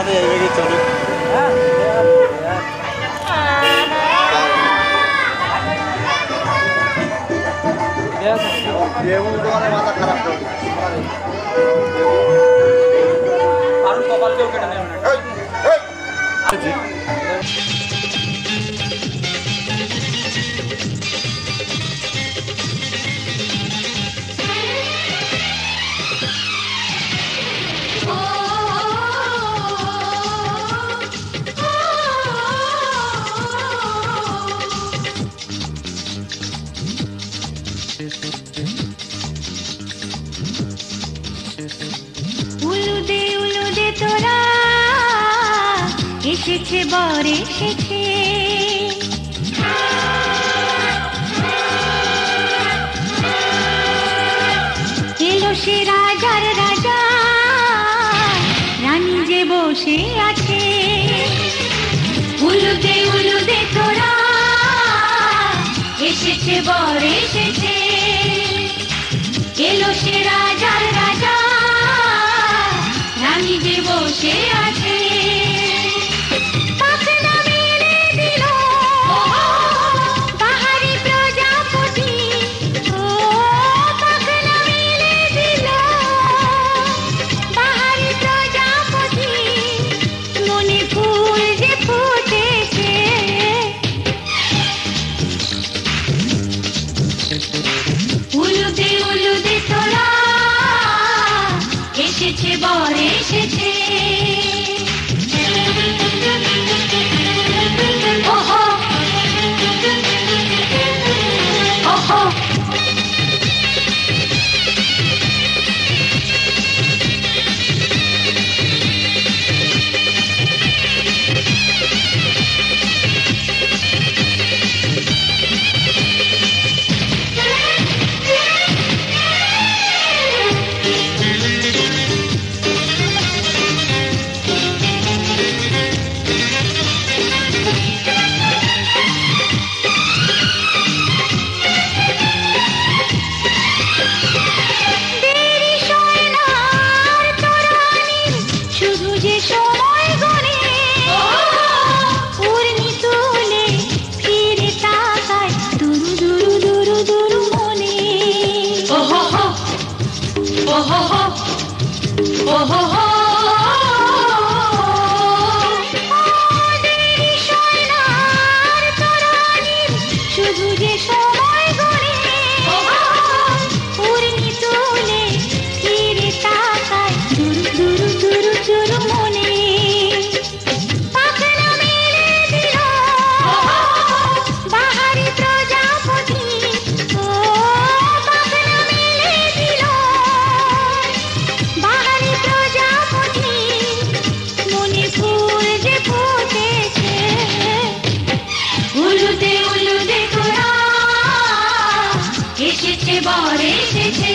আমাদের এইভাবে চলুক। মাথা খারাপ করে কারণ কপাল কেউ কেটে নেবে না। উলুদে উলুদে তোরা এসেছে বর এসেছে, এলো সে রাজার রাজা, রানী যে বসে আছে। উলুদে উলুদে তোরা এসেছে বর এসেছে, এলো সে রাজার রাজা, রানী যে বসে আছে। পাখনা মেলে দিল বাহারি প্রজাপতি, ও পাখনা মেলে দিল বাহারি প্রজাপতি, মনে ফুল যে ফুটেছে। উলুদে উলুদে তোরা এসেছে বর এসেছে। ওহো ওহো বর এসেছে।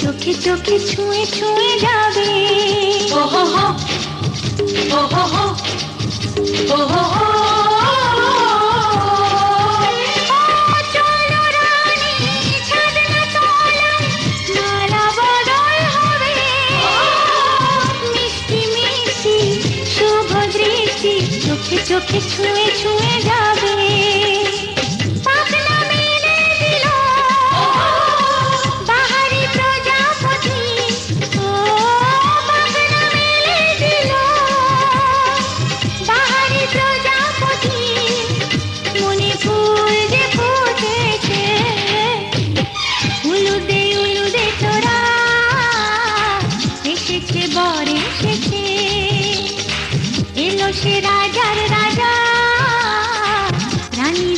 চোখে চোখে ছুঁয়ে ছুঁয়ে যাবে। ওহো হো ওহো হো ওহো হো, চলো রানী ছাদনা তলায় মালা বদল হবে। মিষ্টি মিষ্টি শুভ দৃষ্টি চোখে চোখে ছুঁয়ে ছুঁয়ে যাবে। সে রাজার রাজা, রানী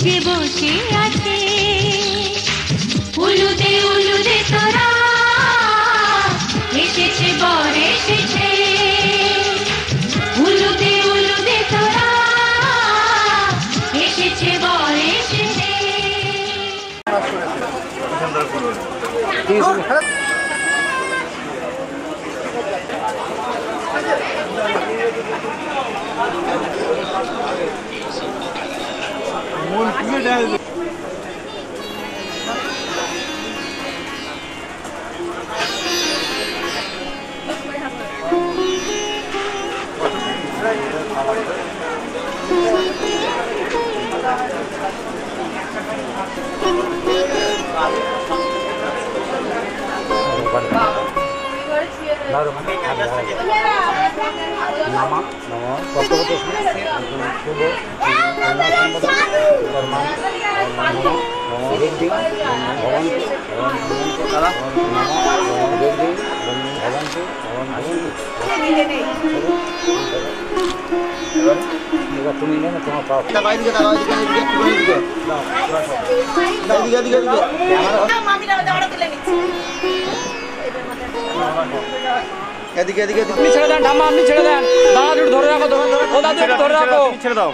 এদিকে এদিকে আপনি ছেড়ে দেন ঠাম্মা, আপনি ছেড়ে দেন। দাদু একটু ধরে রাখো, ও দাদু একটু ধরে রাখো, ছেড়ে দাও।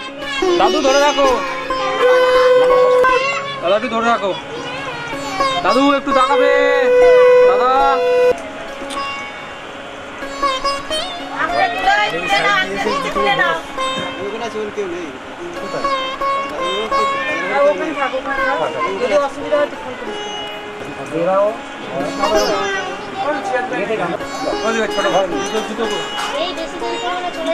দাদু ধরে রাখো, দাদা একটু ধরে রাখো, দাদু একটু তাকাবে দাদা। ছোট ভাই জুতো এই বেশি দিন পর আমরা চলে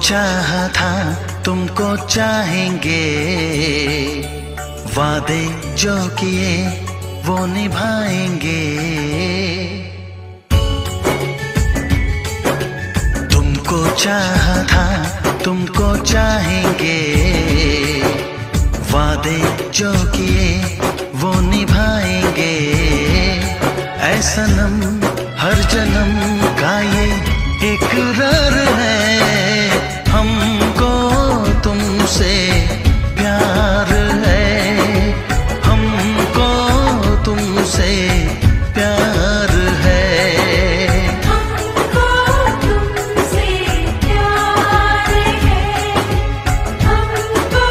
चाहा था तुमको चाहेंगे, वादे जो किए वो निभाएंगे। तुमको चाहा था तुमको चाहेंगे, वादे जो किए वो निभाएंगे। ऐ सनम हर जन्म का ये इकरार है, हमको तुमसे प्यार है, हमको तुमसे प्यार है, हमको तुमसे प्यार है, हमको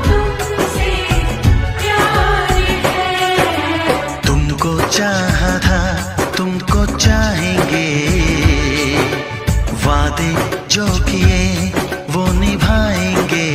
तुमसे प्यार है। तुमको चाहा था तुमको चाहेंगे, वादे जो किए वो निभाएंगे।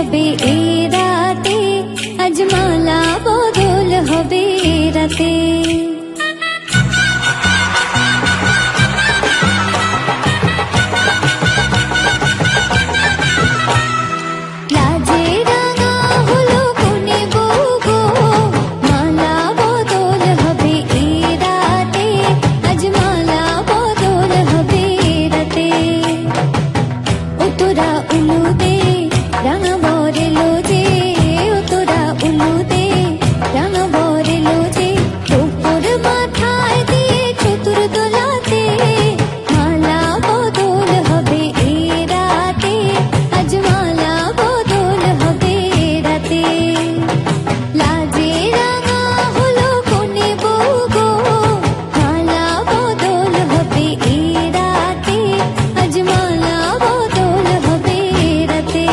হবে এই রাতে, আজ মালা বদল হবে এই রাতে। লাজে রাঙা হলো কোনে বউ গো, মালা বদল হবে এই রাতে, আজ মালা বদল হবে এই রাতে। ও তোরা উলু দে রাঙা বরে লোজে, ও তোরা উলু দে রাঙা বরে লোজে, উপর মাথায় দিয়ে চতুর দোলাতে, মালা বদল হবে এই রাতে, আজ মালা বদল হবে এই রাতে। লাজে রাঙা হলো কোনে বউ গো, মালা বদল হবে এই রাতে, আজ মালা বদল হবে এই রাতে।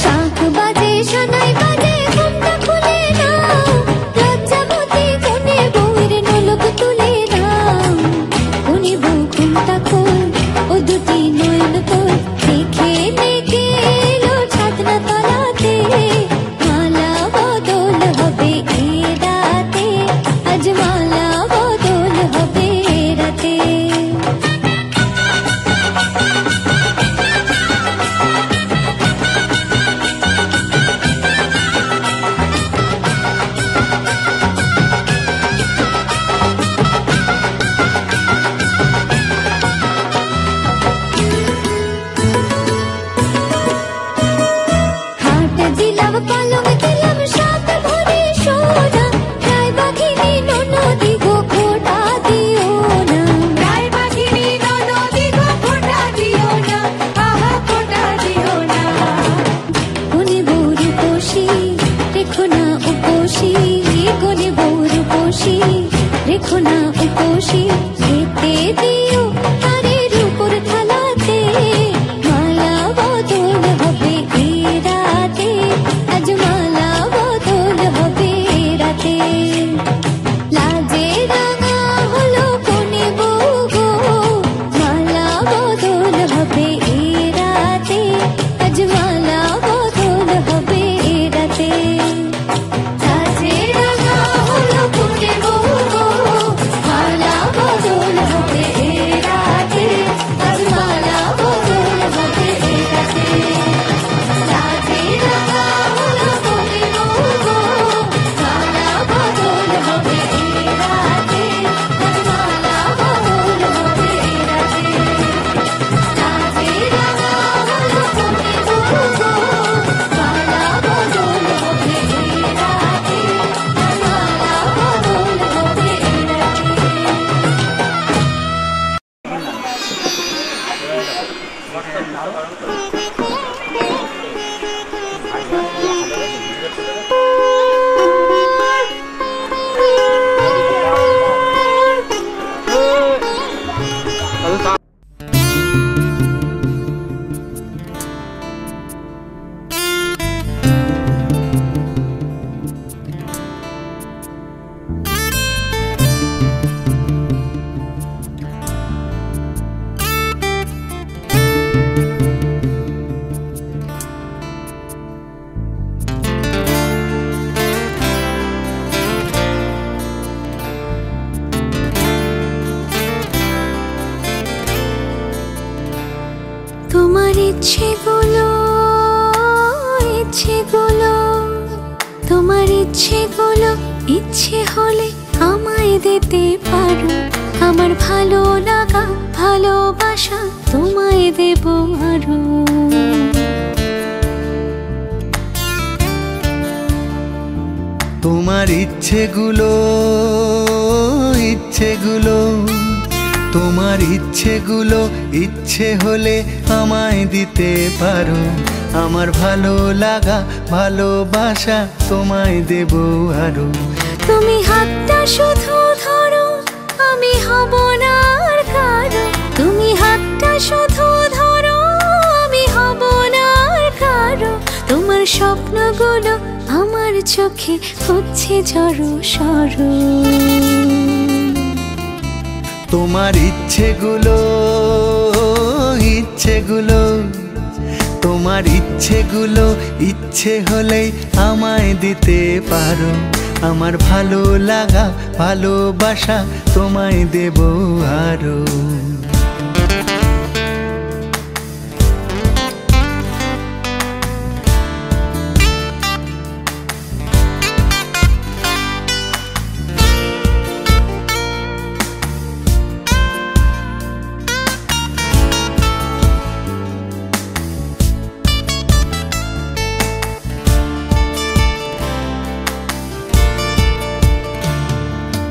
শাঁখ বাজে সানাই বাজে ঘুমটা খুলে নাও, লজ্জাবতী কোনে বউয়ের নলক তুলে নাও। কোনে বউ ঘুমটা খোল, ও দুটি নয়ন তোল, দেখে দেখে এলো ছাদনা তলাতে, মালা বদল হবে এই রাতে, আজ মালা বদল হবে এই রাতে। হাট দিলাম পালং দিলাম সাত ভরি সোনা, রায় বাঘিনী ননদি গো খোটা দিও না, রায় বাঘিনী ননদি গো খোটা দিও না, আহা খোটা দিও না। কোনে বউ রূপসী রেখো না উপসী, কোনে বউ রূপসী রেখো না উপসী, খেতে দিও তারে রূপর থালাতে, মালা বদল হবে এই রাতে, আজ মালা বদল হবে এই রাতে। লাজে রাঙা হলো কোনে বউ গো, মালা বদল হবে এই রাতে, আজ মালা বদল হবে এই রাতে। লাজে রাঙা হলো কোনে বউ গো, মালা বদল হবে এই রাতে, আজ মালা বদল হবে এই রাতে। লাজে রাঙা হলো কোনে বউ গো, মালা বদল হবে এই রাতে, আজ মালা বদল হবে এই রাতে। লাজে রাঙা হলো কোনে বউ গো, মালা বদল হবে এই রাতে, আজ মালা বদল হবে এই রাতে। দাদু তা- তোমার ইচ্ছেগুলো ইচ্ছেগুলো, তোমার ইচ্ছেগুলো ইচ্ছে হলে আমায় দিতে পারো, আমার ভালো লাগা ভালোবাসা তোমায় দেব আরো। তোমার ইচ্ছেগুলো ইচ্ছেগুলো, তোমার ইচ্ছেগুলো ইচ্ছে হলে আমায় দিতে পারো, আমার ভালো লাগা ভালোবাসা তোমায় দেব আরো। তুমি হাতটা শুধু ধরো, আমি হব না আর কারো। তুমি হাতটা শুধু ধরো, আমি হব না আর কারো। তোমার স্বপ্নগুলো আমার চোখে হচ্ছে জড়ো সরো। তোমার ইচ্ছেগুলো তোমার ইচ্ছেগুলো ইচ্ছে হলেই আমায় দিতে পারো। আমার ভালো লাগা ভালোবাসা তোমায় দেব আরো।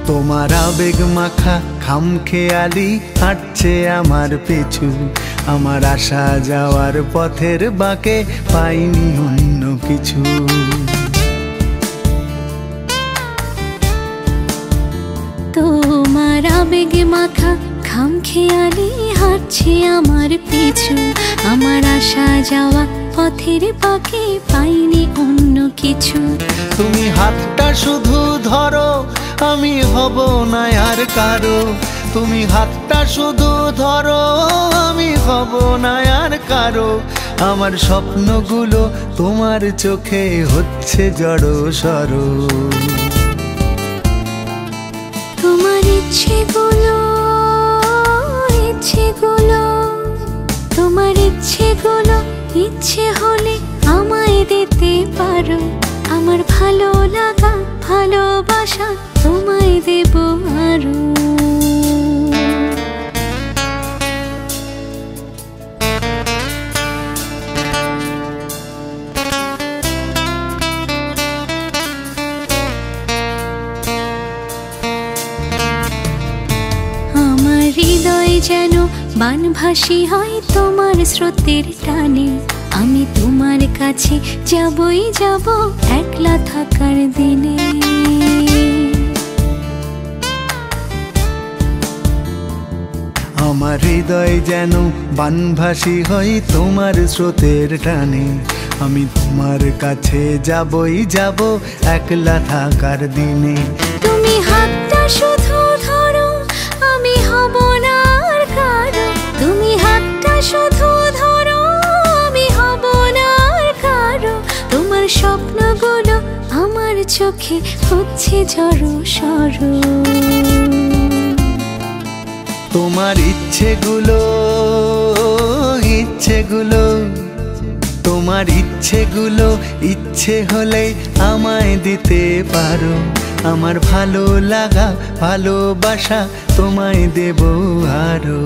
তোমার আবেগ মাখা খামখেয়ালি হাঁটছে আমার পিছু। আমার আসা যাওয়ার পথের বাঁকে পাইনি অন্য কিছু। তোমার আবেগ মাখা খামখেয়ালি হাঁটছে আমার পিছু। আমার আসা যাওয়া পথের বাঁকে পাইনি অন্য কিছু। তুমি হাতটা শুধু ধরো, আমি হব না আর কারো। তুমি হাতটা শুধু ধরো, আমি হব না আর কারো। আমার স্বপ্নগুলো তোমার চোখে হচ্ছে জড়ো সরো। তোমার ইচ্ছেগুলো তোমার ইচ্ছেগুলো ইচ্ছে হলে আমায় দিতে পারো। আমার ভালো লাগা ভালোবাসা তোমায় দেব আরো। আমার হৃদয় যেন বানভাসী হয় তোমার স্রোতের টানে। আমি তোমার কাছে যাবই যাব একলা থাকার দিনে। আমার হৃদয় যেন বানভাসী হয় তোমার স্রোতের টানে। আমি তোমার কাছে যাবই যাব একলা থাকার দিনে। তুমি হাতটা শুধু ধরো, আমি হব না আর কারো। তুমি হাতটা শুধু ধরো, আমি হব না আর কারো। তোমার স্বপ্নগুলো আমার চোখে হচ্ছে জড়ো সরো। তোমার ইচ্ছেগুলো তোমার ইচ্ছেগুলো ইচ্ছে হলে আমায় দিতে পারো। আমার ভালো লাগা ভালোবাসা তোমায় দেব আরো।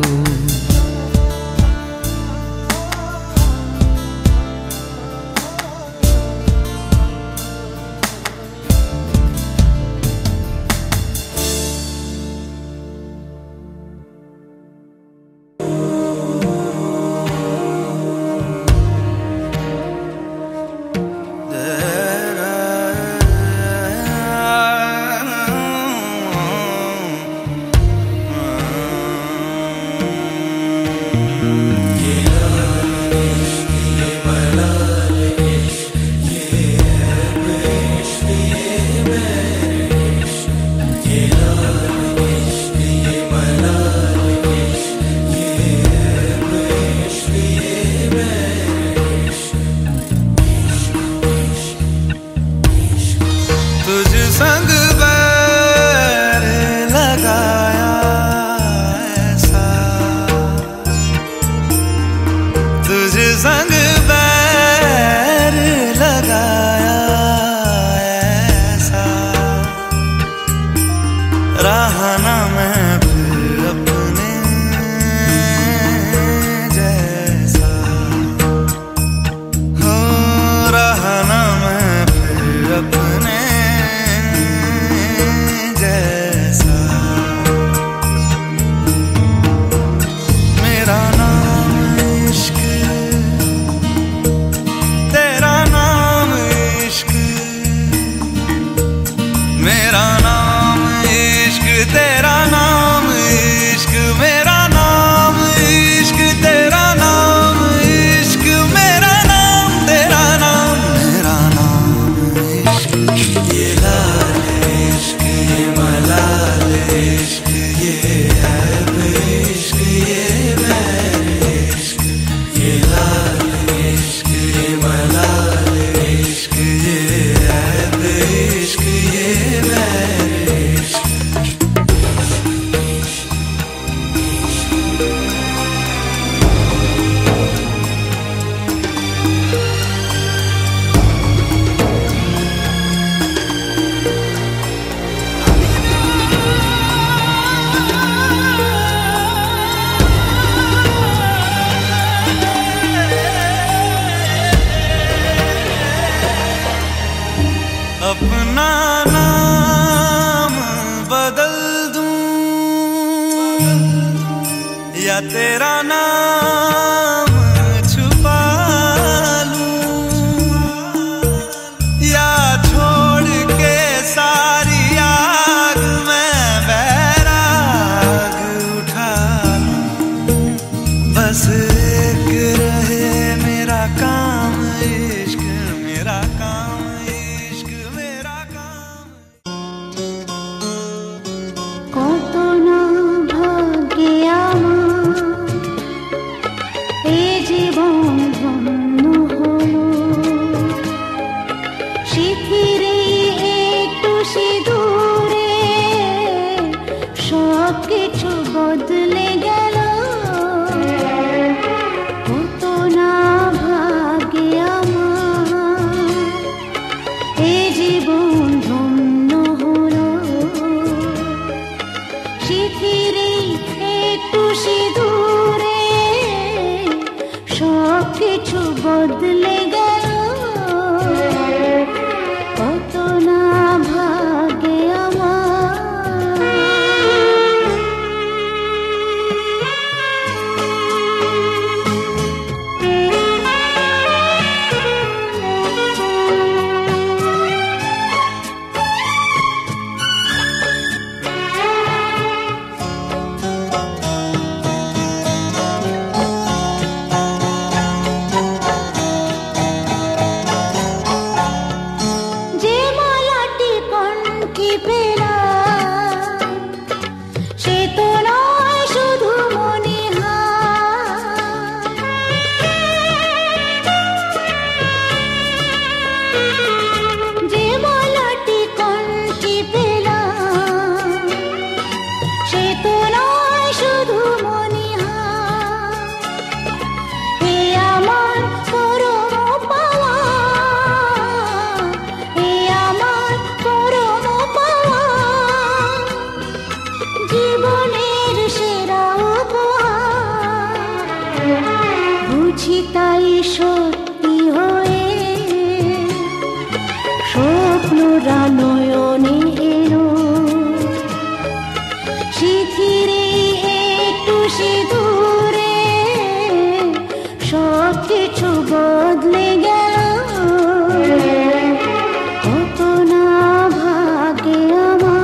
मेरा नाम इश्क तेरा नाम इश्क मेरा नाम इश्क तेरा नाम इश्क मेरा नाम तेरा नाम मेरा नाम इश्क ये लाल इश्क ये मलाल इश्क ये ऐब इश्क ये बैर इश्क ये लाल इश्क ये मलाल इश्क ये ऐब इश्क ये बैर इश्क अपना नाम बदल दूं या तेरा नाम छुपा लूं या छोड़ के सारी आग मैं बैराग उठा लूं बस एक रहे मेरा काम इश्क मेरा काम इश्क मेरा काम কত না ভাগ্যে আমার এই জীবন ধন্য হলো শিথিরে একটু সিঁদুরে সব কিছু বদলে গেল কত না ভাগ্যে আমার এই জীবন ধন্য হলো শিথিরে একটু সিঁদুরে সব কিছু বদলে গেল কত না ভাগ্যে যে মালাটি কণ্ঠে পেলাম সে তো নয় শুধু মণিহার যে মালাটি কণ্ঠে পেলাম সে তো নয় শুধু মণিহার এ আমার পরম পাওয়া এ আমার পরম পাওয়া জীবনের সেরা উপহার বুঝি তাই সত্যি হয়ে স্বপ্নরা নয়নে এলো শিথিরে একটু সিঁদুরে সব কিছু বদলে গেল কত না ভাগ্যে মামা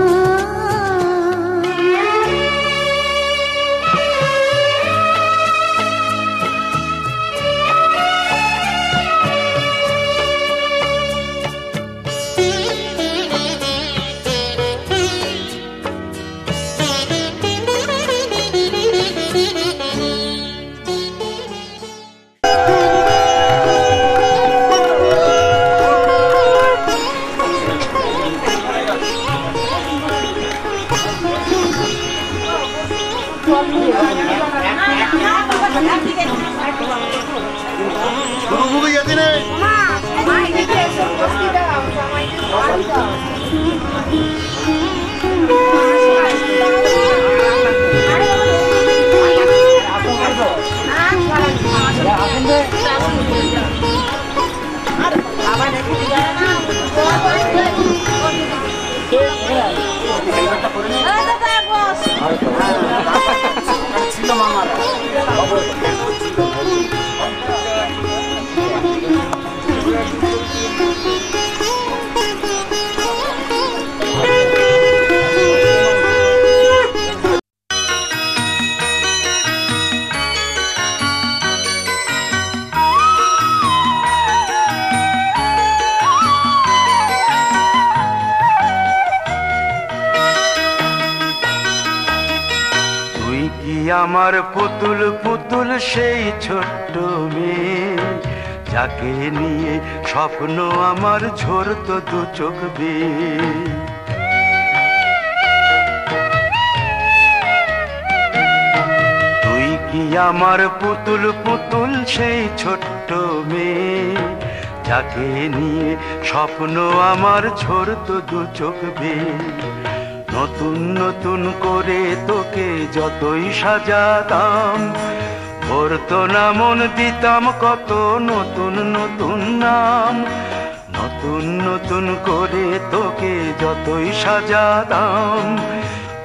আমার পুতুল পুতুল সেই ছোট্ট মেয়ে, যাকে নিয়ে স্বপ্ন আমার ঝরতো দু চোখ বেয়ে। তুই কি আমার পুতুল পুতুল সেই ছোট্ট মেয়ে, যাকে নিয়ে স্বপ্ন আমার ঝরতো দু চোখ বেয়ে। নতুন নতুন করে তোকে যতই সাজাতাম, ভরতো না মন দিতাম কত নতুন নতুন নাম। নতুন নতুন করে তোকে যতই সাজাতাম,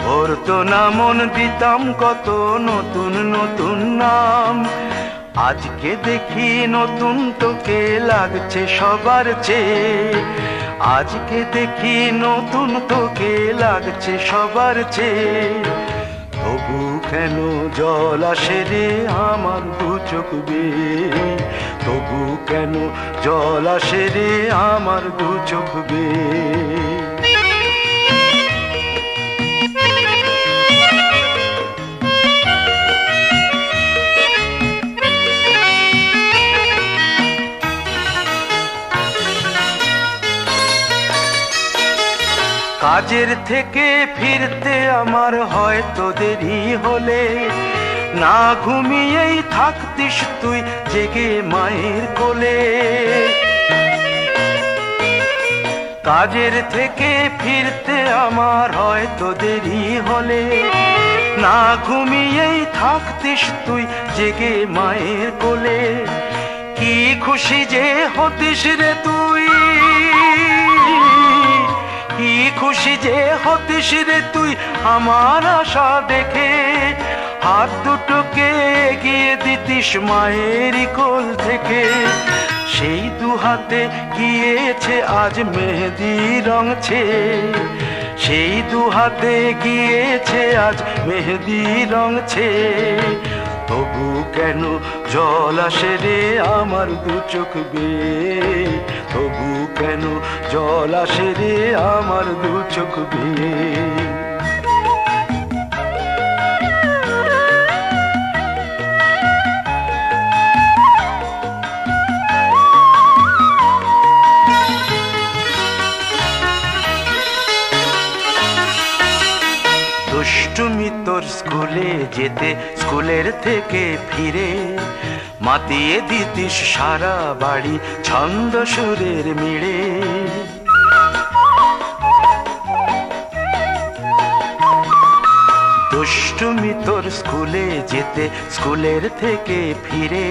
ভরতো না মন দিতাম কত নতুন নতুন নাম। আজকে দেখি নতুন তোকে লাগছে সবার চেয়ে, আজকে দেখি নতুন তোকে লাগছে সবার চেয়ে। তবু কেন জল আসে রে আমার দু চোখ বেয়ে, তবু কেন জল আসে রে আমার দু চোখ বেয়ে। কাজের থেকে ফিরতে আমার হয়তো দেরি হলে, না ঘুমিয়েই থাকতিস তুই জেগে মায়ের কোলে। কাজের থেকে ফিরতে আমার হয়তো দেরি হলে, না ঘুমিয়েই থাকতিস তুই জেগে মায়ের কোলে। কি খুশি যে হতিস রে তুই, কি খুশি যে হতিস রে তুই আমার আশা দেখে। হাত দুটোকে এগিয়ে দিতিস মায়েরই কোল থেকে, সেই দু হাতে গিয়েছে আজ মেহেদি রং ছেয়ে। সেই দু হাতে গিয়েছে আজ মেহেদি রং ছেয়ে। তবু কেন জল আসে রে আমার দু চোখ বেয়ে, তবু কেন জল আসে রে আমার দু চোখ বেয়ে। দুষ্টুমি তোর স্কুলে যেতে, স্কুলের থেকে ফিরে মাতিয়ে দিতিস সারা বাড়ি ছন্দ সুরের মিড়ে। দুষ্টুমি তোর স্কুলে যেতে, স্কুলের থেকে ফিরে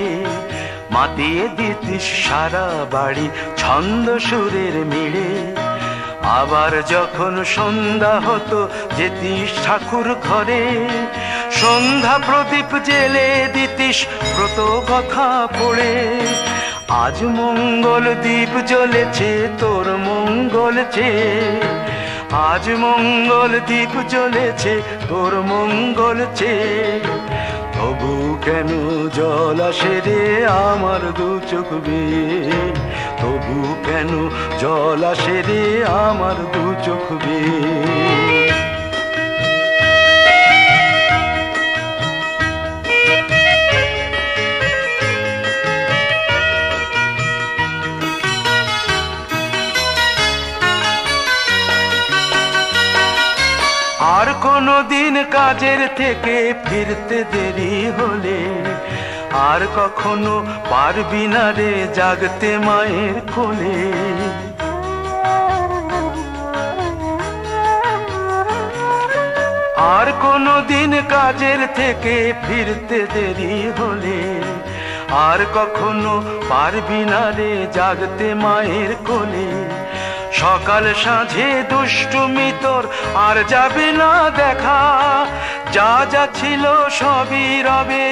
মাতিয়ে দিতিস সারা বাড়ি ছন্দ সুরের মিড়ে। আবার যখন সন্ধ্যা হতো যেতিস ঠাকুর ঘরে, সন্ধ্যা প্রদীপ জেলে দিতিস ব্রত কথা পড়ে। আজ মঙ্গল দ্বীপ জ্বলেছে তোর মঙ্গল চেয়ে, আজ মঙ্গল দ্বীপ জ্বলেছে তোর মঙ্গল চেয়ে। তবু কেন জল আসে রে আমার দু চোখ বেয়ে, তবু কেন জল আসে রে আমার দু চোখ বেয়ে। আর কোনো দিন কাজের থেকে ফিরতে দেরি হলে, আর কখনো পারবি না রে জাগতে মায়ের কোলে। আর কোনো দিন কাজের থেকে ফিরতে দেরি হলে, আর কখনো পারবি না রে জাগতে মায়ের কোলে। সকাল সাঁঝে দুষ্টুমি তোর আর যাবে না দেখা, যা যা ছিল সবই রবে।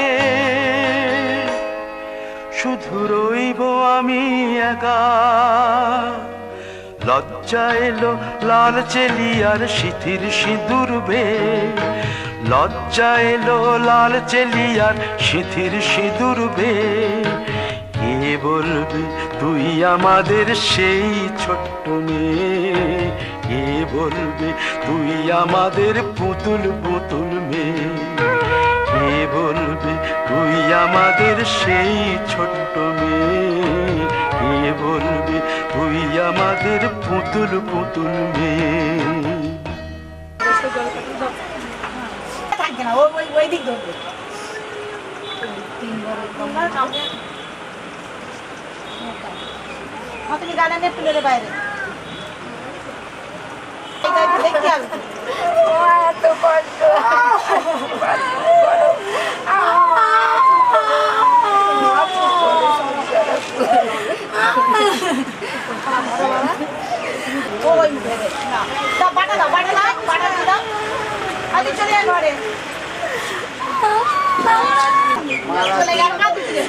শুধু রইব আমি একা, লজ্জা এলো লাল চেলিয়ার সিথির সিঁদুর বেয়ে। লজ্জা এলো লাল চেলিয়ার সিথির সিঁদুর বেয়ে। কে বলবে তুই আমাদের সেই ছোট্ট মেয়ে, কে বলবে তুই আমাদের পুতুল পুতুল মেয়ে। কে বলবে তুই আমাদের সেই ছোট্ট মেয়ে? কে বলবে তুই আমাদের পুতুল পুতুল মেয়ে? তুমি গার্ডেন নিয়ে তুলে বাইরে দেখতে হবে এত কষ্ট বাটা দাও বাটা দাও বাটা দাও আদি চলে ঘরে চলে গেল না দিতে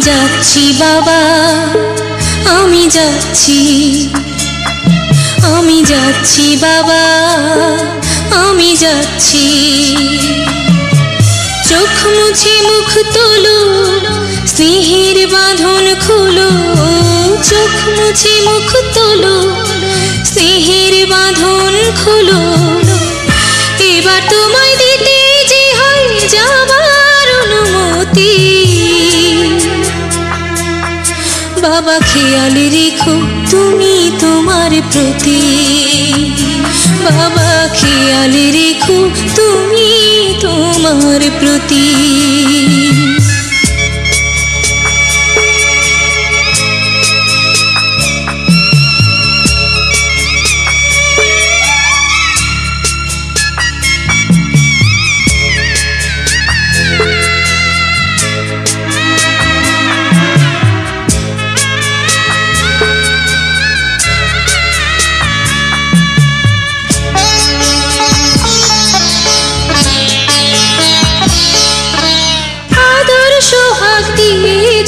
যাচ্ছি বাবা আমি যাচ্ছি আমি যাচ্ছি বাবা আমি যাচ্ছি চোখ মুছে মুখ তোলো স্নেহের বাঁধন খোলো চোখ মুছে মুখ তোলো স্নেহের বাঁধন খোলো এবার তোমায় দিতে যে হয় যাবার অনুমতি বাবা খেয়াল রেখো তুমি তোমার প্রতি বাবা খেয়াল রেখো তুমি তোমার প্রতি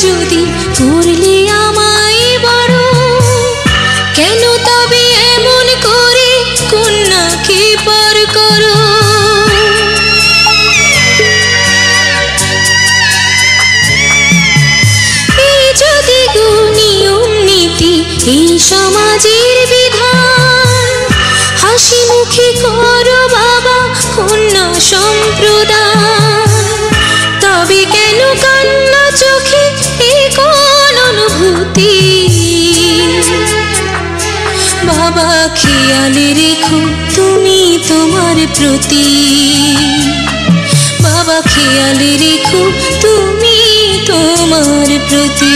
যদি করলে আমায় বড় কেন তবে এমন করে কন্যাকে পর করো এই যদি নিয়ম নীতি এই সমাজের বিধান হাসি মুখে করো বাবা কন্যা সম্প্রদান তবে কেন কান্না চোখে কোন অনুভূতি বাবা খেয়াল রেখো তুমি তোমার প্রতি বাবা খেয়াল রেখো তুমি তোমার প্রতি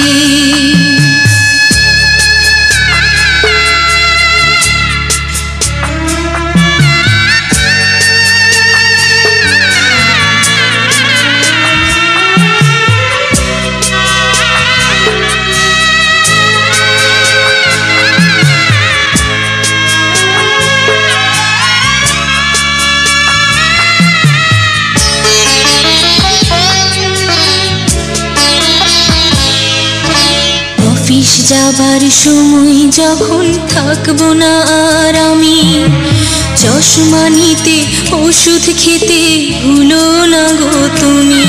যাবার সময় যখন থাকবো না আর আমি চশমা নিতে ওষুধ খেতে ভুলো না গো তুমি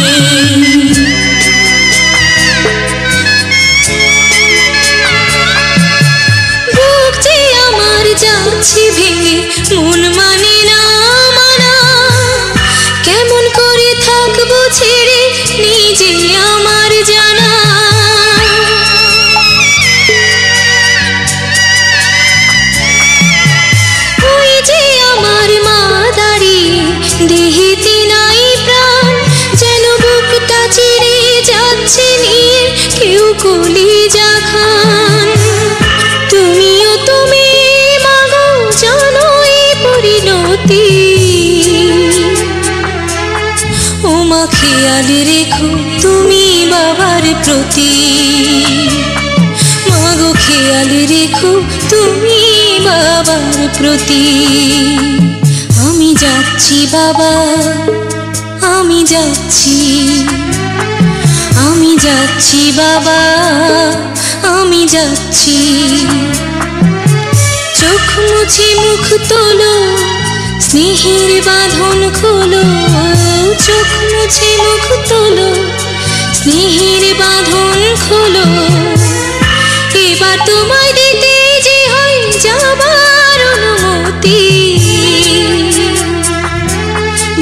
বুক যে আমার যাচ্ছে ভেঙে মন মানে না মানা কেমন করে থাকবো ছেড়ে নিজে আমার জানা দেহেতে নাই প্রাণ যেন বুকটা চিরে যাচ্ছে নিয়ে কেউ কলিজা খান তুমিও তুমি মাগো জানো এই পরিণতি ও মা খেয়াল রেখো তুমি বাবার প্রতি মাগো খেয়াল রেখো তুমি বাবার প্রতি আমি যাচ্ছি বাবা আমি যাচ্ছি, আমি যাচ্ছি বাবা, আমি যাচ্ছি। চোখ মুছে মুখ তোলো, স্নেহের বাঁধন খোলো। চোখ মুছে মুখ তোলো, স্নেহের বাঁধন খোলো। এবার তোমায় দিতে যে হয় যাবার অনুমতি।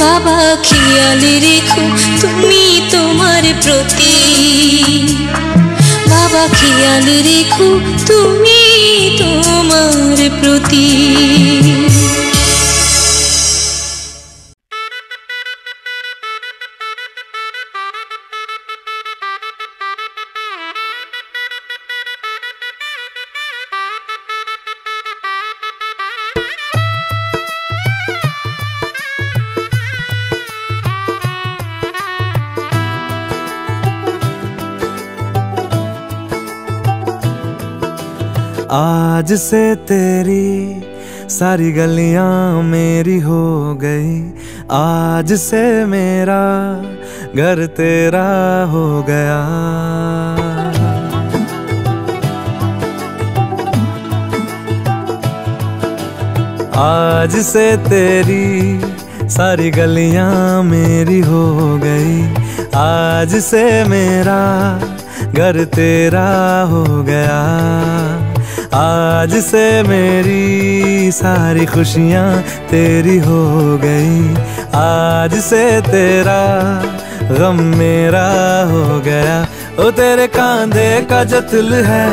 বাবা খেয়াল রেখো তুমি তোমার প্রতি। বাবা খেয়াল রেখো তুমি তোমার প্রতি। आज से तेरी सारी गलियां मेरी हो गई। आज से मेरा घर तेरा हो गया। आज से तेरी सारी गलियां मेरी हो गई। आज से मेरा घर तेरा हो गया। आज से मेरी सारी खुशियाँ तेरी हो गई। आज से तेरा गम मेरा हो गया। ओ तेरे कांधे का जो तिल है,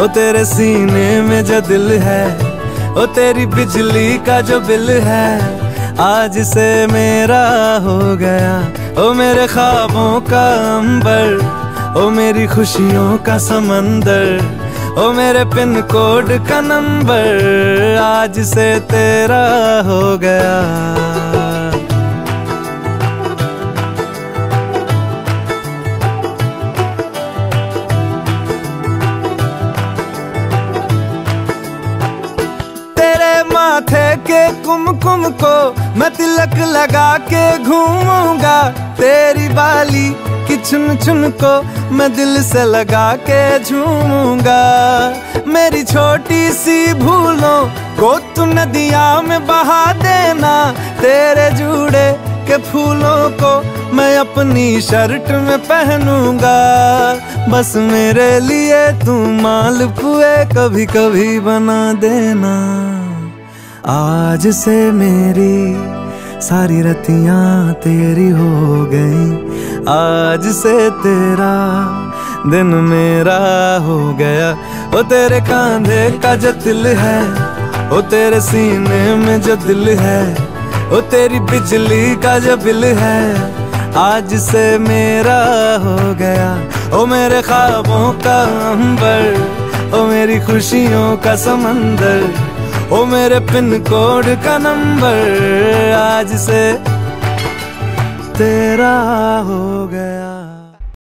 ओ तेरे सीने में जो दिल है, ओ तेरी बिजली का जो बिल है, आज से मेरा हो गया। ओ मेरे ख्वाबों का अंबर, ओ मेरी खुशियों का समंदर, ओ मेरे पिन कोड का नंबर, आज से तेरा हो गया। तेरे माथे के कुमकुम को मैं तिलक लगा के घूमूंगा। तेरी बाली कि चुन चुन को मैं दिल से लगा के झूमूंगा। मेरी छोटी सी भूलों को तू नदिया में बहा देना। तेरे जूड़े के फूलों को मैं अपनी शर्ट में पहनूंगा। बस मेरे लिए तू मालपुए कभी कभी बना देना। आज से मेरी सारी रतियां तेरी हो गई। आज से तेरा दिन मेरा हो गया। ओ तेरे कांधे का जो तिल है, ओ तेरे सीने में जो दिल है, ओ तेरी बिजली का जो बिल है, आज से मेरा हो गया। ओ मेरे ख्वाबों का अंबर, ओ मेरी खुशियों का समंदर, ओ मेरे पिन कोड का नंबर, आज से तेरा हो गया।